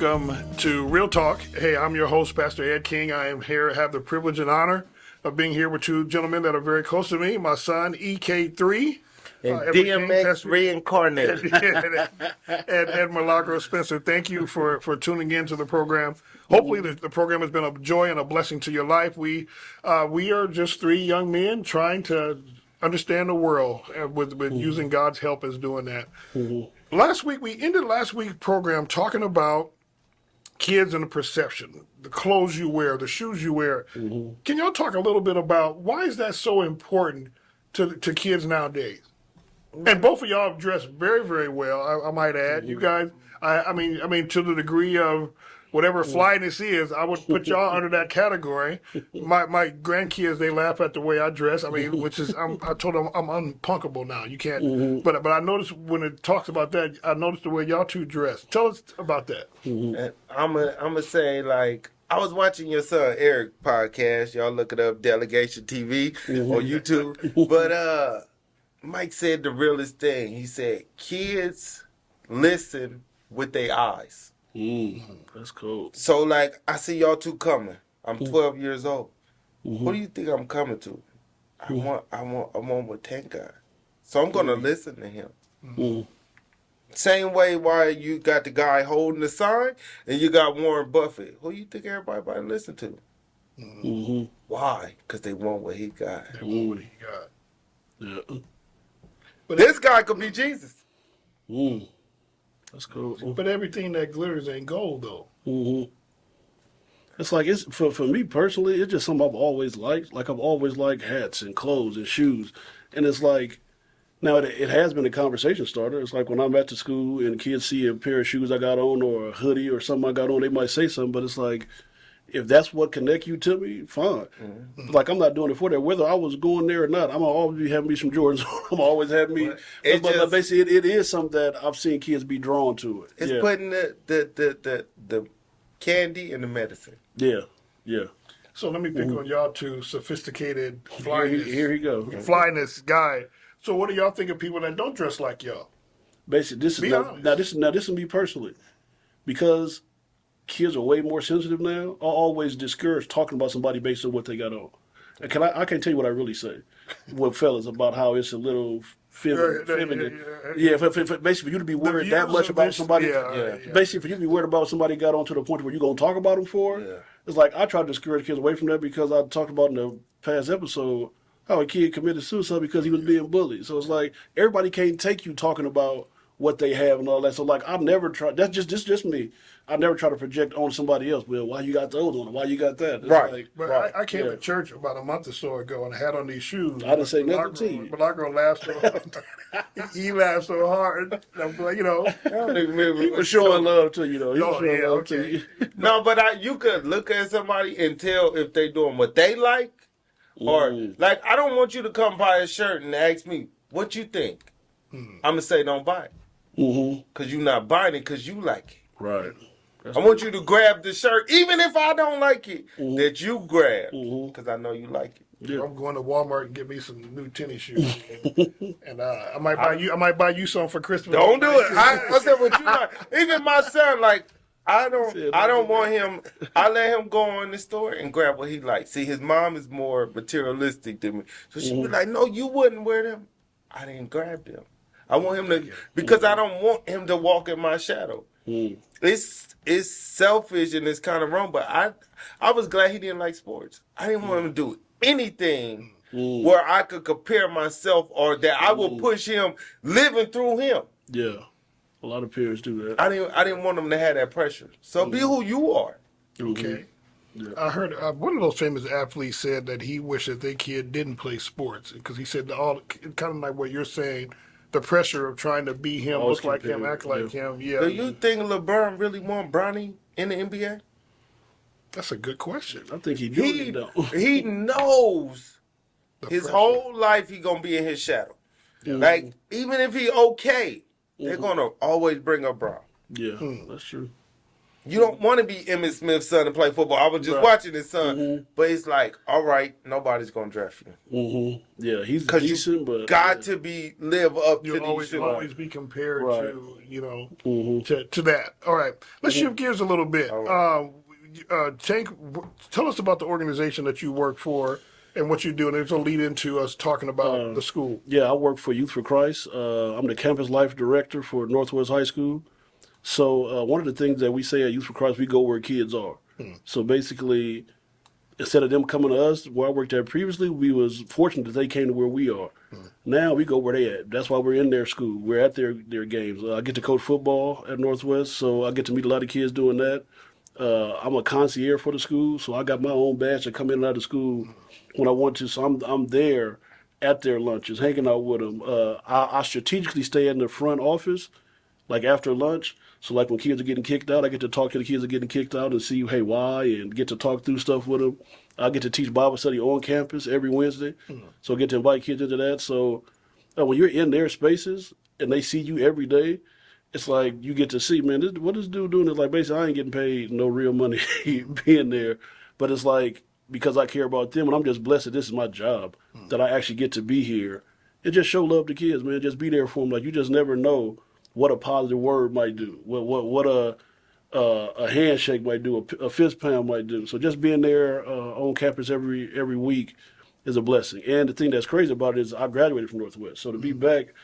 welcome to Real Talk. Hey, I'm your host, Pastor Ed King. I am here, have the privilege and honor of being here with two gentlemen that are very close to me. My son, EK3. And DMX reincarnated. and Milagro Spencer, thank you for tuning in to the program. Hopefully the program has been a joy and a blessing to your life. We are just three young men trying to understand the world with using God's help as doing that. We ended last week's program talking about kids and the perception, the clothes you wear, the shoes you wear. Can y'all talk a little bit about why is that so important to kids nowadays? And both of y'all have dressed very, very well, I might add. You guys, I mean, to the degree of whatever flyness is, I would put y'all under that category. My grandkids, they laugh at the way I dress. I mean, which is, I told them I'm unpunkable now. You can't. But I noticed when it talks about that, I noticed the way y'all two dress. Tell us about that. And I'm gonna say, like, I was watching your son Eric podcast. Y'all look it up, Delegation TV on YouTube. But Mike said the realest thing. He said, kids listen with their eyes. That's cool. So, like, I see y'all two coming. I'm 12 years old. Who do you think I'm coming to? I want what Tank got. So I'm gonna listen to him. Same way why you got the guy holding the sign and you got Warren Buffett. Who you think everybody might listen to? Why? Because they want what he got. They want what he got. Yeah. But This guy could be Jesus. That's cool. But everything that glitters ain't gold, though. It's like, it's for me personally, it's just something I've always liked. Like, I've always liked hats and clothes and shoes. And it's like, now it has been a conversation starter. It's like when I'm at the school and kids see a pair of shoes I got on or a hoodie or something I got on, they might say something, but it's like, if that's what connect you to me, fine. Like, I'm not doing it for that. Whether I was going there or not, I'm always be having me some Jordans. I'm always having me. But basically, it is something that I've seen kids be drawn to it. It's putting the candy in the medicine. Yeah. So let me pick on y'all two sophisticated flyness. Here he go. Flyness guy. So what do y'all think of people that don't dress like y'all? Basically, this is now this is me personally, because kids are way more sensitive now. I always discourage talking about somebody based on what they got on. And I can't tell you what I really say with fellas about how it's a little feminine. Basically, for you to be worried that much about somebody. Basically, for you to be worried about somebody got on to the point where you're gonna talk about them for. It's like I try to discourage kids away from that because I talked about in the past episode how a kid committed suicide because he was being bullied. So it's like everybody can't take you talking about what they have and all that. So like I've never tried. That's just me. I never try to project on somebody else. Well, why you got those on? Why you got that? It's Right. Like, But I came to church about a month or so ago and I had on these shoes. I didn't say nothing to you. But Milagro laughed so hard. He laughed so hard. I'm like, I don't even remember. he was showing love to you though. He was Oh, showing yeah, love okay. to you. No, but you could look at somebody and tell if they doing what they like, or like I don't want you to come buy a shirt and ask me what you think. I'm gonna say don't buy it because you're not buying it because you like it. Right. I want you to grab the shirt, even if I don't like it, that you grab because I know you like it. Yeah. I'm going to Walmart and get me some new tennis shoes, and I might buy you some for Christmas. Don't do it. I said what you like. Even my son, like I don't want him. I let him go in the store and grab what he likes. See, his mom is more materialistic than me, so she be like, "No, you wouldn't wear them." I didn't grab them. I want him to because I don't want him to walk in my shadow. It's selfish and it's kind of wrong, but I was glad he didn't like sports. I didn't want him to do anything where I could compare myself or that I would push him living through him. Yeah. A lot of parents do that. I didn't want him to have that pressure. So be who you are. Okay. I heard one of those famous athletes said that he wished that their kid didn't play sports because he said kind of like what you're saying, the pressure of trying to be him, look like him, act like him. Yeah. Do you think LeBron really want Bronny in the NBA? That's a good question. I think he doing it though. He knows his pressure. whole life he gonna be in his shadow. Like even if he okay, they're gonna always bring up Bron. Yeah, that's true. You don't want to be Emmitt Smith's son and play football. I was just watching his son, but it's like, all right, nobody's gonna draft you Yeah, he's because decent, you but got to live up to You'll these always be compared Right. to, to that. All right. Let's shift gears a little bit. Tank, tell us about the organization that you work for and what you do, and it'll lead into us talking about the school. yeah, I work for Youth for Christ. I'm the campus life director for Northwest High School. So one of the things that we say at Youth for Christ, we go where kids are. So basically, instead of them coming to us, where I worked at previously, we was fortunate that they came to where we are. Now we go where they at. That's why we're in their school. We're at their games. I get to coach football at Northwest, so I get to meet a lot of kids doing that. I'm a concierge for the school, so I got my own badge to come in and out of school when I want to. So I'm there at their lunches, hanging out with them. I strategically stay in the front office, like after lunch. So like when kids are getting kicked out, I get to talk to the kids that are getting kicked out and see, hey, why, and get to talk through stuff with them. I get to teach Bible study on campus every Wednesday, so I get to invite kids into that. So when you're in their spaces and they see you every day, it's like you get to see, man, what this dude doing is like basically I ain't getting paid no real money being there, but it's like because I care about them and I'm just blessed that this is my job, that I actually get to be here and just show love to kids, man. Just be there for them. Like you just never know what a positive word might do, what a handshake might do, a fist pound might do. So just being there on campus every week is a blessing. And the thing that's crazy about it is I graduated from Northwest, so to be back.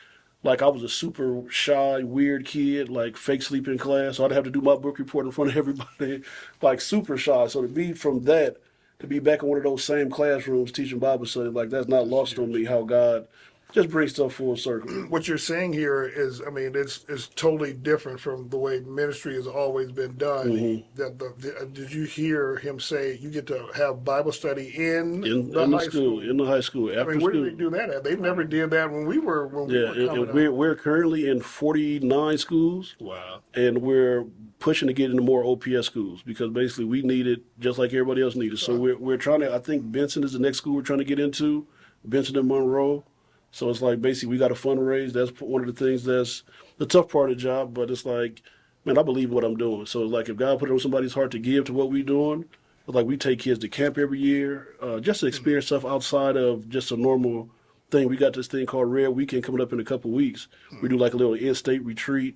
Like I was a super shy, weird kid, like fake sleep in class. So I'd have to do my book report in front of everybody, like super shy. So to be from that, to be back in one of those same classrooms teaching Bible study, like that's not lost on me how God just brings stuff full circle. What you're saying here is, I mean, it's totally different from the way ministry has always been done. Did you hear him say you get to have Bible study in the high school? In the high school, after I mean, where school. did they do that at? They never did that when we were Yeah, coming and we're currently in 49 schools. Wow. And we're pushing to get into more OPS schools because basically we need it just like everybody else needs it. So we're trying to, I think Benson is the next school we're trying to get into, Benson and Monroe. So it's like basically we got to fundraise. That's one of the things that's the tough part of the job. But it's like, man, I believe in what I'm doing. So it's like if God put it on somebody's heart to give to what we're doing, it's like we take kids to camp every year just to experience stuff outside of just a normal thing. We got this thing called Red Weekend coming up in a couple of weeks. We do like a little in-state retreat.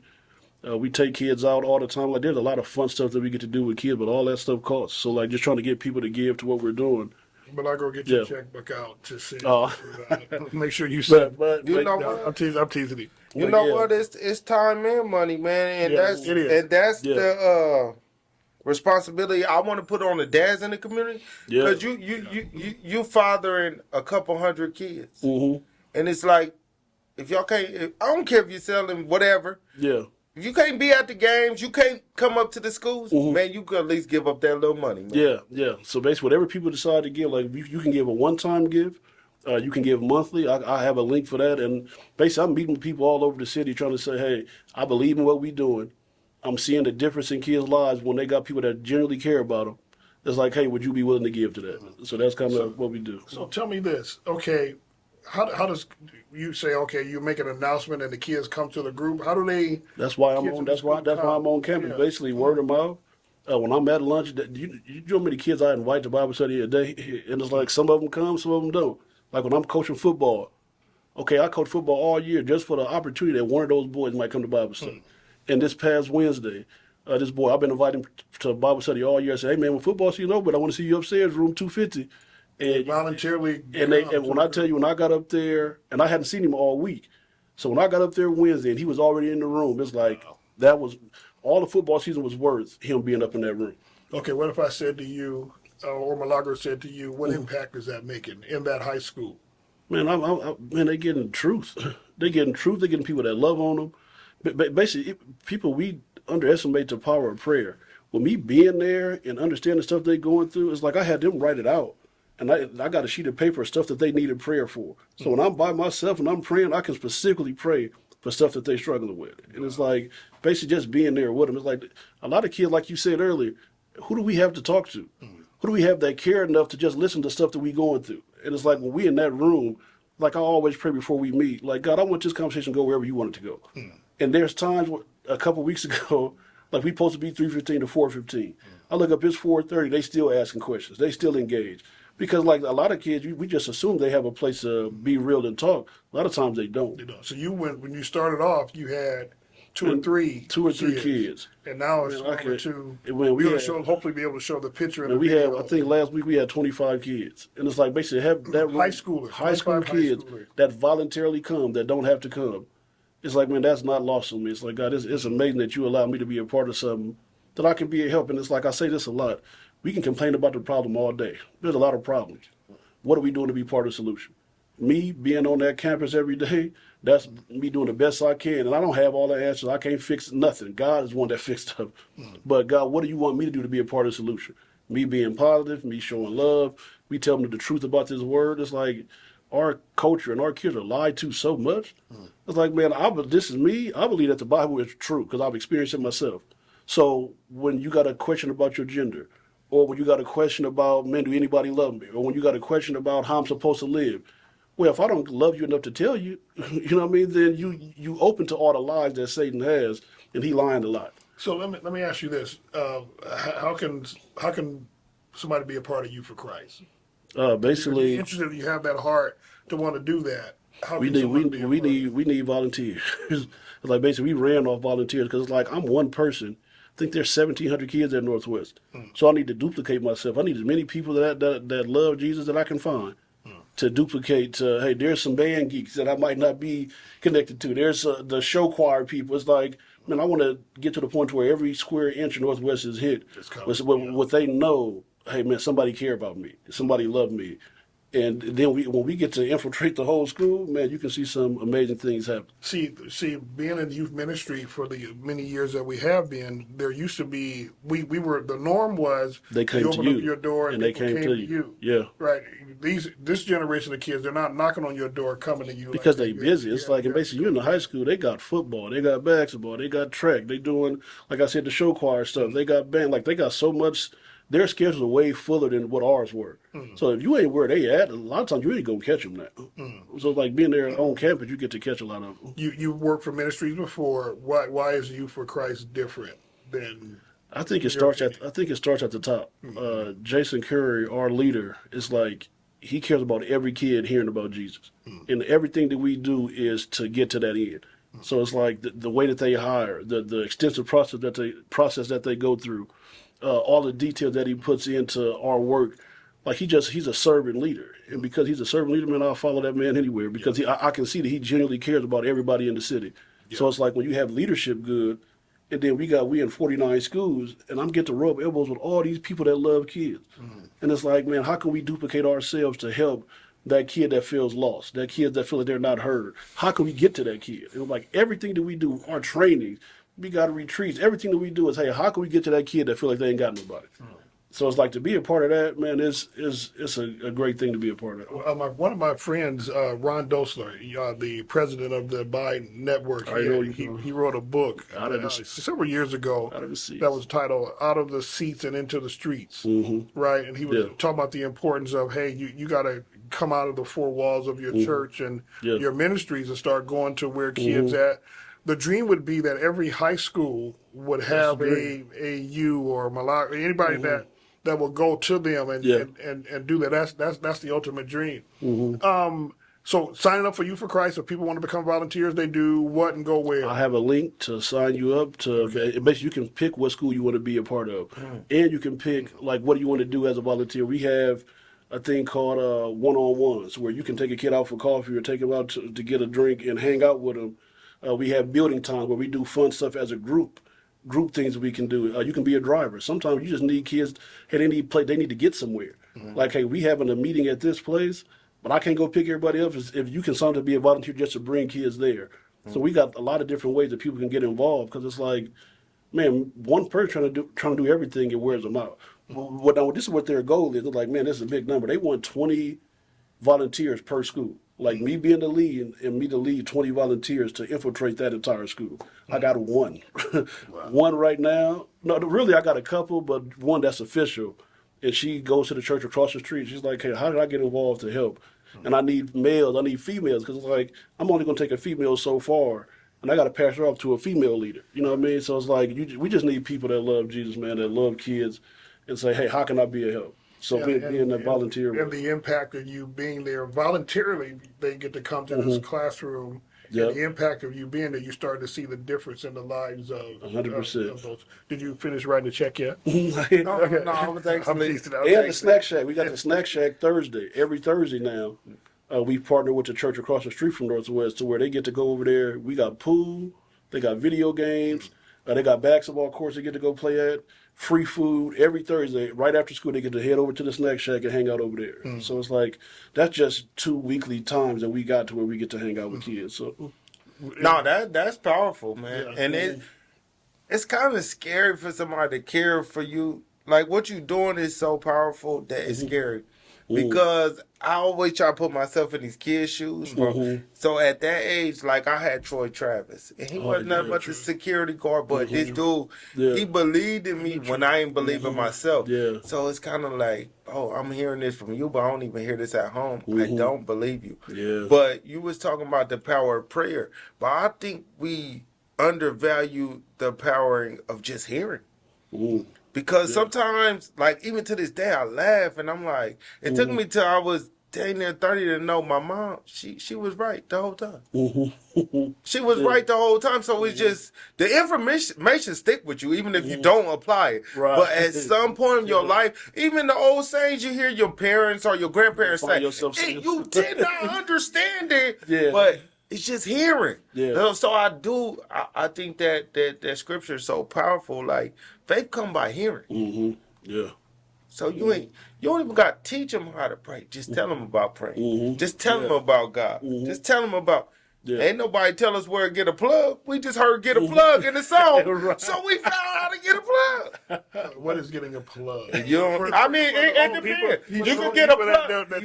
We take kids out all the time. Like there's a lot of fun stuff that we get to do with kids, but all that stuff costs. So like just trying to get people to give to what we're doing. But I go get your Yeah. checkbook out to see. Oh. Make sure you send. But You know No, what? I'm teasing you. You know yeah. what? It's time and money, man, and Yeah, that's it is. Yeah. the responsibility I want to put on the dads in the community Yeah. because you fathering a couple hundred kids, Mm-hmm. and it's like if y'all can't, I don't care if you're selling whatever. Yeah. If you can't be at the games, you can't come up to the schools, man, you could at least give up that little money, man. Yeah, yeah. So basically, whatever people decide to give, like you can give a one-time give, you can give monthly. I have a link for that, and basically, I'm meeting people all over the city trying to say, hey, I believe in what we're doing. I'm seeing the difference in kids' lives when they got people that genuinely care about them. It's like, hey, would you be willing to give to that? So that's kind of what we do. So tell me this, okay? How does you say, okay, you make an announcement and the kids come to the group? How do they? That's why I'm Kids on. in the That's why I'm on campus. Yeah. Basically, word of mouth. When I'm at lunch, you know how many kids I invite to Bible study a day, and it's like some of them come, some of them don't. Like when I'm coaching football, okay, I coach football all year just for the opportunity that one of those boys might come to Bible study. And this past Wednesday, this boy, I've been inviting to Bible study all year. I said, hey man, when football season over, I want to see you upstairs, room 250. And Voluntarily. and when I tell you, when I got up there, and I hadn't seen him all week, so when I got up there Wednesday and he was already in the room, it's like that was all the football season was worth him being up in that room. Okay, what if I said to you, or Milagro said to you, what impact is that making in that high school? Man, man, they getting truth. They getting truth. They getting people that love on them. But basically, people, we underestimate the power of prayer. With me being there and understanding the stuff they're going through, it's like I had them write it out. And I got a sheet of paper of stuff that they needed prayer for. So when I'm by myself and I'm praying, I can specifically pray for stuff that they're struggling with. And it's like basically just being there with them. It's like a lot of kids, like you said earlier, who do we have to talk to? Who do we have that care enough to just listen to stuff that we going through? And it's like when we in that room, like I always pray before we meet, like, God, I want this conversation to go wherever you want it to go. And there's times, a couple weeks ago, Like we supposed to be 3:15 to 4:15. I look up, it's 4:30. They still asking questions. They still engaged. Because like a lot of kids, we just assume they have a place to be real and talk. A lot of times they don't. You know, so you went when you started off, you had two or three kids. and now it's Man, one I or could- two. and when we We'll had- show, hopefully be able to show the picture. In And the we had, video. I think last week we had 25 kids, and it's like basically have that High schoolers, high school 25 high kids schoolers. that voluntarily come, that don't have to come. It's like, man, that's not lost on me. It's like, God, it's amazing that you allow me to be a part of something that I can be a help. And it's like I say this a lot. We can complain about the problem all day. There's a lot of problems. What are we doing to be part of the solution? Me being on that campus every day, that's me doing the best I can. And I don't have all the answers. I can't fix nothing. God is the one that fixed stuff. But God, what do you want me to do to be a part of the solution? Me being positive, me showing love, me telling them the truth about this word. It's like our culture and our kids are lied to so much. It's like, man, this is me. I believe that the Bible is true because I've experienced it myself. So when you got a question about your gender, or when you got a question about, man, do anybody love me? Or when you got a question about how I'm supposed to live. Well, if I don't love you enough to tell you, you know what I mean, then you open to all the lies that Satan has, and he lying a lot. So let me ask you this: how can somebody be a part of You for Christ? Basically, Interested, you have that heart to want to do that. How we can need someone be a part of it? we need volunteers. It's like basically we ran off volunteers because it's like I'm one person. I think there's 1,700 kids at Northwest, so I need to duplicate myself. I need as many people that love Jesus that I can find to duplicate. Hey, there's some band geeks that I might not be connected to. There's the show choir people. It's like, man, I want to get to the point where every square inch of Northwest is hit. What they know, hey, man, somebody care about me. Somebody love me. And then when we get to infiltrate the whole school, man, you can see some amazing things happen. See, being in youth ministry for the many years that we have been, there used to be we were the norm was They came you to open you, up your door and they people came to you. Yeah. Right. This generation of kids, they're not knocking on your door, coming to you Because like they busy. It's like, and basically, you're in the high school, they got football, they got basketball, they got track, they doing, like I said, the show choir stuff, they got band, like they got so much, their schedules are way fuller than what ours were. So if you ain't where they at, a lot of times you ain't gonna catch them now. So like being there on campus, you get to catch a lot of them. You worked for ministries before. Why is You for Christ different than? I think it starts at the top. Jason Curry, our leader, is like he cares about every kid hearing about Jesus, and everything that we do is to get to that end. So it's like the way that they hire, the extensive process that they go through, all the detail that he puts into our work. Like he's a servant leader, and because he's a servant leader, man, I'll follow that man anywhere because I can see that he genuinely cares about everybody in the city. So it's like when you have leadership good, and then we in 49 schools, and I'm getting to rub elbows with all these people that love kids, and it's like, man, how can we duplicate ourselves to help that kid that feels lost, that kid that feel like they're not heard? How can we get to that kid? And like everything that we do, our training, we got retreats, everything that we do is, hey, how can we get to that kid that feel like they ain't got nobody? So it's like to be a part of that, man. It's a great thing to be a part of. One of my friends, Ron Dosler, the president of the Biden Network, I know you. he wrote a book Out of the- several years ago Out of the seats. that was titled "Out of the Seats and Into the Streets." Right, and he was Yeah. talking about the importance of, hey, you got to come out of the four walls of your church and Yeah. your ministries and start going to where kids at. The dream would be that every high school would have a you or Malak, anybody that will go to them and Yeah. and do that. That's the ultimate dream. So signing up for You for Christ, if people want to become volunteers, they do what and go where? I have a link to sign you up to. Basically, you can pick what school you want to be a part of, and you can pick like what do you want to do as a volunteer. We have a thing called one-on-ones where you can take a kid out for coffee or take him out to get a drink and hang out with them. We have building time where we do fun stuff as a group things we can do. You can be a driver. Sometimes you just need kids. Hey, they need to get somewhere. Like, hey, we having a meeting at this place, but I can't go pick everybody up. If you can sometimes be a volunteer just to bring kids there. So we got a lot of different ways that people can get involved because it's like, man, one person trying to do everything, it wears them out. This is what their goal is. They're like, man, this is a big number. They want 20 volunteers per school. Like me being the lead and me to lead 20 volunteers to infiltrate that entire school. I got one. One right now. No, really I got a couple, but one that's official. And she goes to the church across the street. She's like, hey, how did I get involved to help? And I need males, I need females, because it's like, I'm only going to take a female so far. and I got to pass her off to a female leader. You know what I mean? So it's like we just need people that love Jesus, man, that love kids, and say, hey, how can I be a help? So being a volunteer. And the impact of you being there voluntarily, they get to come to this classroom. Yep. And the impact of you being there, you start to see the difference in the lives of 100%. of those. Did you finish writing the check yet? No, I was actually. And the snack shack. We got the snack shack Thursday. Every Thursday now, we partner with the church across the street from Northwest to where they get to go over there. We got pool. They got video games. They got basketball courts they get to go play at. Free food every Thursday. Right after school, they get to head over to the snack shack and hang out over there. So it's like that's just 2 weekly times that we got to where we get to hang out with kids. So No, that's powerful, man. Yeah. And it's kind of scary for somebody to care for you. Like what you're doing is so powerful that it's scary. Because I always try to put myself in these kids' shoes. So at that age, like I had Troy Travis, and he wasn't nothing but the security guard, but this dude, he believed in me when I didn't believe in myself. Yeah. So it's kind of like, oh, I'm hearing this from you, but I don't even hear this at home. I don't believe you. Yeah. But you was talking about the power of prayer, but I think we undervalue the powering of just hearing. Because sometimes, like, even to this day, I laugh and I'm like, it took me till I was dang near 30 to know my mom, she was right the whole time. She was right the whole time. So it's just, the information stick with you, even if you don't apply it. Right. But at some point in your life, even the old sayings you hear your parents or your grandparents say, saying. you did not understand it, Yeah. but it's just hearing. Yeah. So I think that scripture is so powerful. Like, faith come by hearing. Yeah. So you don't even got to teach them how to pray. Just tell them about praying. Just tell them about God. Just tell them about. Ain't nobody tell us where to get a plug. We just heard get a plug in the song. Right. So we found out how to get a plug. What is getting a plug? You don't, I mean, it depends. You can get a plug.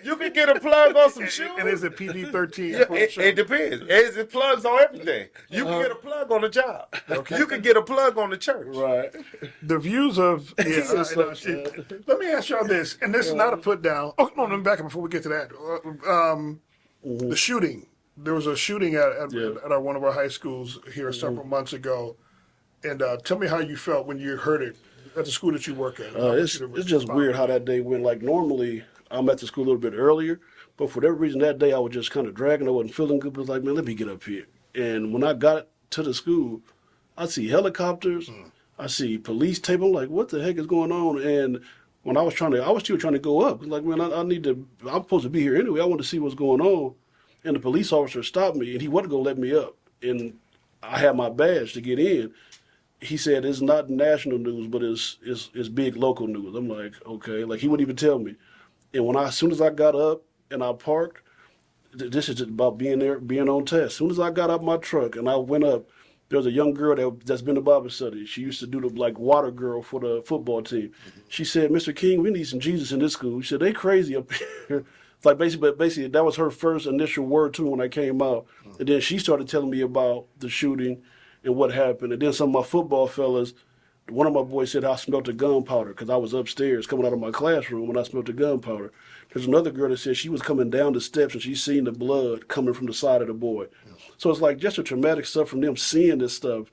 You can get a plug on some shoes. And is it PG-13? Yeah, it depends. It plugs on everything. You can get a plug on the job. You can get a plug on the church. Right. The views of let me ask y'all this, and this is not a put down. Oh, no, let me back up before we get to that. The shooting. There was a shooting at one of our high schools here several months ago, and tell me how you felt when you heard it at the school that you work at. It's just weird how that day went. Like normally, I'm at the school a little bit earlier, but for whatever reason that day I was just kind of dragging. I wasn't feeling good. But I was like, man, let me get up here. And when I got to the school, I see helicopters, I see police tape. I'm like, what the heck is going on? And when I was still trying to go up. Like, man, I'm supposed to be here anyway. I want to see what's going on. And the police officer stopped me, and he wasn't going to let me up. And I had my badge to get in. He said, it's not national news, but it's big local news. I'm like, okay. Like, he wouldn't even tell me. And as soon as I got up and I parked, this is about being there, being on test. As soon as I got out my truck and I went up, there was a young girl that's been to Bible study. She used to do the water girl for the football team. She said, Mr. King, we need some Jesus in this school. She said, they crazy up here. Like basically that was her first initial word to me when I came out. And then she started telling me about the shooting and what happened. And then some of my football fellas, one of my boys said I smelled the gunpowder because I was upstairs coming out of my classroom when I smelled the gunpowder. There's another girl that said she was coming down the steps and she seen the blood coming from the side of the boy. So it's like just a traumatic stuff from them seeing this stuff.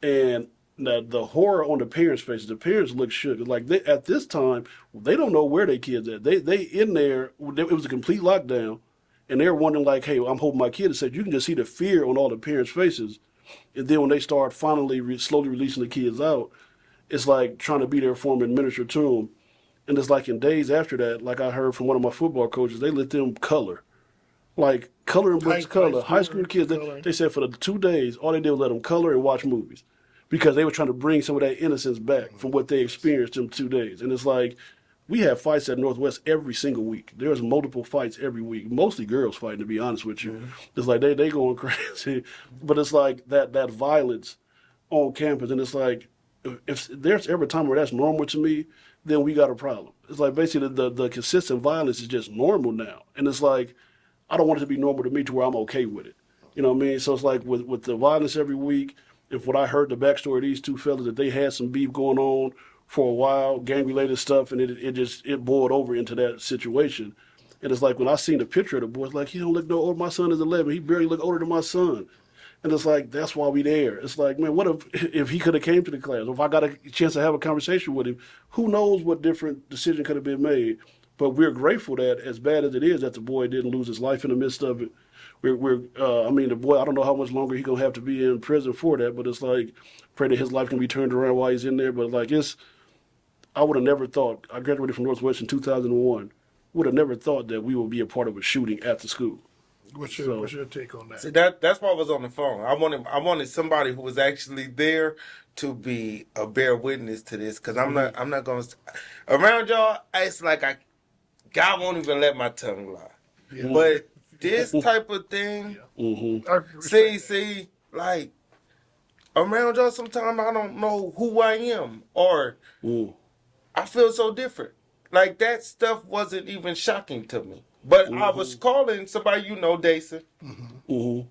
And the horror on the parents' faces, the parents look shook. It's like at this time, they don't know where their kids at. They in there, it was a complete lockdown. And they're wondering like, hey, I'm hoping my kid said, you can just see the fear on all the parents' faces. And then when they start finally slowly releasing the kids out, it's like trying to be there for them and minister to them. And it's like in days after that, like I heard from one of my football coaches, they let them color. Like coloring books, high school kids. They said for the 2 days, all they did was let them color and watch movies. Because they were trying to bring some of that innocence back from what they experienced in 2 days. And it's like, we have fights at Northwest every single week. There's multiple fights every week. Mostly girls fighting, to be honest with you. It's like they going crazy. But it's like that violence on campus. And it's like, if there's ever a time where that's normal to me, then we got a problem. It's like basically the consistent violence is just normal now. And it's like, I don't want it to be normal to me to where I'm okay with it. You know what I mean? So it's like with the violence every week, if what I heard the backstory of these two fellas, that they had some beef going on for a while, gang-related stuff, and it boiled over into that situation. And it's like when I seen the picture of the boy, it's like, he don't look no older. My son is 11. He barely look older than my son. And it's like, that's why we there. It's like, man, what if he could have came to the class? Or if I got a chance to have a conversation with him, who knows what different decision could have been made. But we're grateful that, as bad as it is, that the boy didn't lose his life in the midst of it. I mean, the boy, I don't know how much longer he's going to have to be in prison for that, but it's like, pray that his life can be turned around while he's in there. But like, I would have never thought, I graduated from Northwest in 2001, would have never thought that we would be a part of a shooting at the school. What's your take on that? See, that's why I was on the phone. I wanted somebody who was actually there to be a bear witness to this, because I'm not going to around y'all. It's like God won't even let my tongue lie. Yeah. But this type of thing, see, like around y'all, sometimes I don't know who I am, or I feel so different. Like that stuff wasn't even shocking to me. But I was calling somebody Dason. Because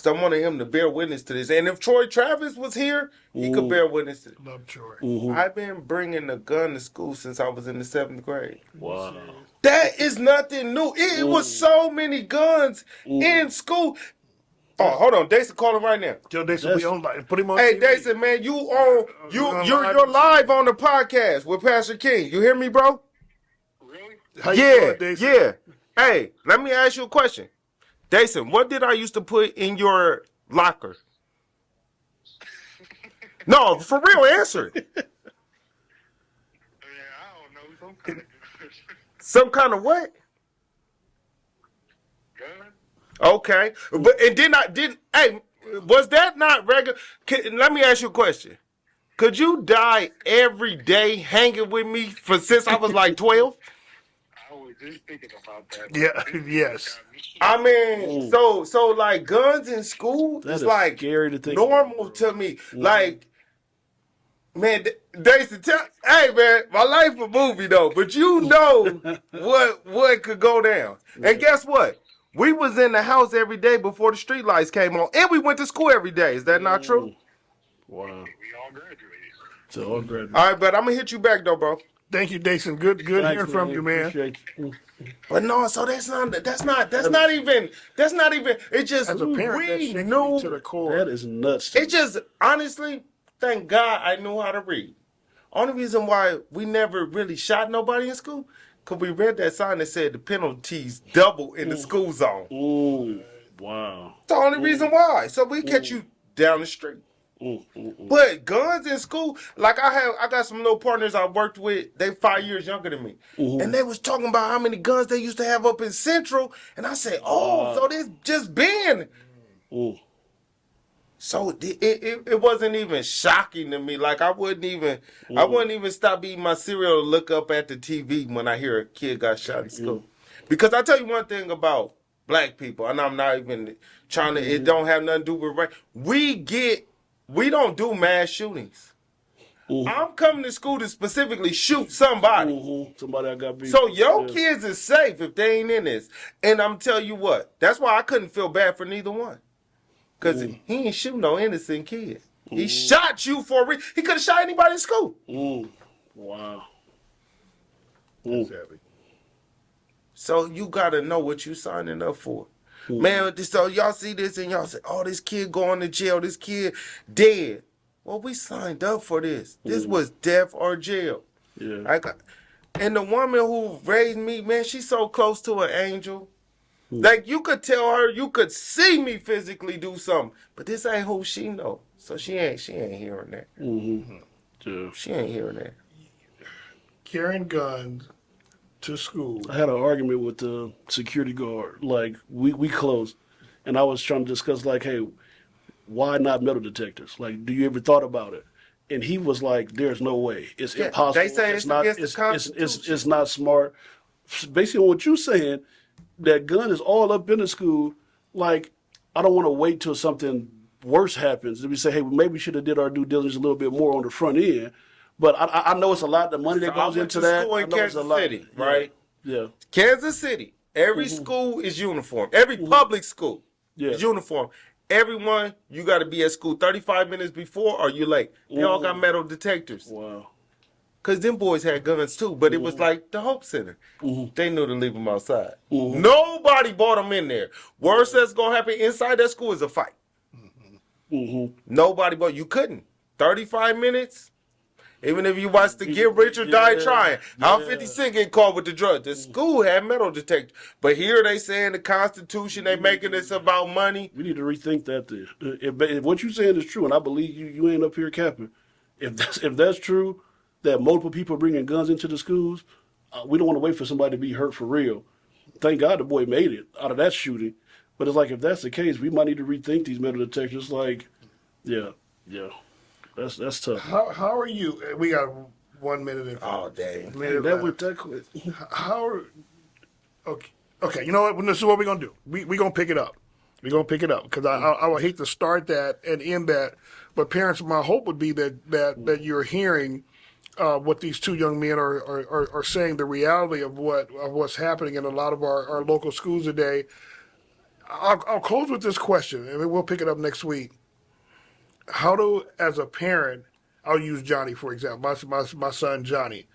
I wanted him to bear witness to this. And if Troy Travis was here, he could bear witness to it. Love Troy. I've been bringing a gun to school since I was in the 7th grade. Wow. That is nothing new. It was so many guns in school. Oh, hold on. Dason calling right now. Tell Dason we on live. Put him on Hey, TV. Dason, man, you're live on the podcast with Pastor King. You hear me, bro? Really? How you doing, Dason? Yeah. Hey, let me ask you a question. Dason, what did I used to put in your locker? No, for real, answer it. Yeah, I don't know. Some kind of Some kind of what? gun. Okay. But hey, was that not regular? Let me ask you a question. Could you die every day hanging with me since I was like 12? I was just thinking about that. Yeah, yes. I mean, so like guns in school That is is like scary to think normal to me. Like, man, Dason, hey man, my life a movie though, but you know what could go down. And guess what? We was in the house every day before the street lights came on, and we went to school every day. Is that not true? Wow. We all graduated. So all graduated. All right, but I'm gonna hit you back though, bro. Thank you, Dason. Good Thanks, hearing from you, man. Appreciate you. But no, so that's not even. It just As a parent, that we shakes me knew. to the core. That is nuts. to It just honestly, thank God I knew how to read. Only reason why we never really shot nobody in school, because we read that sign that said the penalties double in the school zone. Ooh, wow. That's the only reason why. So we catch you down the street. But guns in school, like I got some little partners I worked with. They 5 years younger than me, and they was talking about how many guns they used to have up in Central, and I said, so this just been. So it wasn't even shocking to me. Like I wouldn't even stop eating my cereal to look up at the TV when I hear a kid got shot in school. Because I tell you one thing about black people, and I'm not even trying to. It don't have nothing to do with race. We don't do mass shootings. I'm coming to school to specifically shoot somebody. Somebody I got beat. So your kids is safe if they ain't in this. And I'm telling you what, that's why I couldn't feel bad for neither one. Because he ain't shoot no innocent kid. He shot you for a reason. He could have shot anybody in school. Wow. That's heavy. So you got to know what you signing up for. Man, so y'all see this and y'all say, oh, this kid going to jail. This kid dead. Well, we signed up for this. This was death or jail. Yeah. And the woman who raised me, man, she's so close to an angel. Like, you could tell her, you could see me physically do something. But this ain't who she know. So she ain't hearing that. Yeah. She ain't hearing that. Carrying guns to school. I had an argument with the security guard. Like, we closed, and I was trying to discuss, like, hey, why not metal detectors? Like, do you ever thought about it? And he was like, there's no way. It's impossible. They say it's not, against the Constitution. It's not smart. Basically, on what you're saying, that gun is all up in the school. Like, I don't want to wait till something worse happens. And we say, hey, maybe we should have did our due diligence a little bit more on the front end. But I know it's a lot of money that goes into that. School in I know it's a Kansas lot. City, right? Yeah. Kansas City. Every school is uniform. Every public school is uniform. Everyone, you got to be at school 35 minutes before or you're late. They all got metal detectors. Wow. because them boys had guns too, but it was like the Hope Center. They knew to leave them outside. Nobody brought them in there. Worst that's going to happen inside that school is a fight. Nobody but you couldn't. 35 minutes. Even if you watch the Get Rich or Die Trying, how 50 Cent get caught with the drug. The school had metal detectors. But here they saying the Constitution, they making this about money. We need to rethink that. If what you're saying is true, and I believe you ain't up here capping, if that's true, that multiple people are bringing guns into the schools, we don't want to wait for somebody to be hurt for real. Thank God the boy made it out of that shooting. But it's like, if that's the case, we might need to rethink these metal detectors. Like, yeah. That's tough. How are you? We got 1 minute and Oh, dang. minute That left. went that quick. How are, okay, you know what? This is what we're going to do. We're going to pick it up. We're going to pick it up because I would hate to start that and end that. But parents, my hope would be that you're hearing what these two young men are saying, the reality of what's happening in a lot of our local schools today. I'll close with this question, and we'll pick it up next week. How do, as a parent, I'll use Johnny for example, my son Johnny.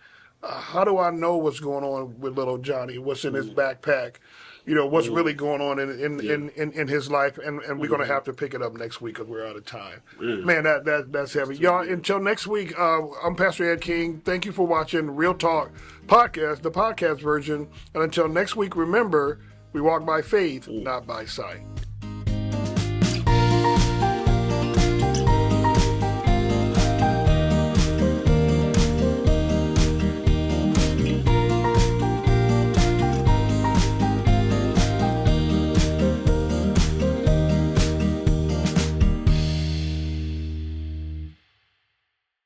How do I know what's going on with little Johnny? What's in his backpack? You know, what's really going on in his life? And we're going to have to pick it up next week because we're out of time. Man, that's heavy. Y'all, until next week, I'm Pastor Ed King. Thank you for watching Real Talk Podcast, the podcast version. And until next week, remember, we walk by faith, not by sight.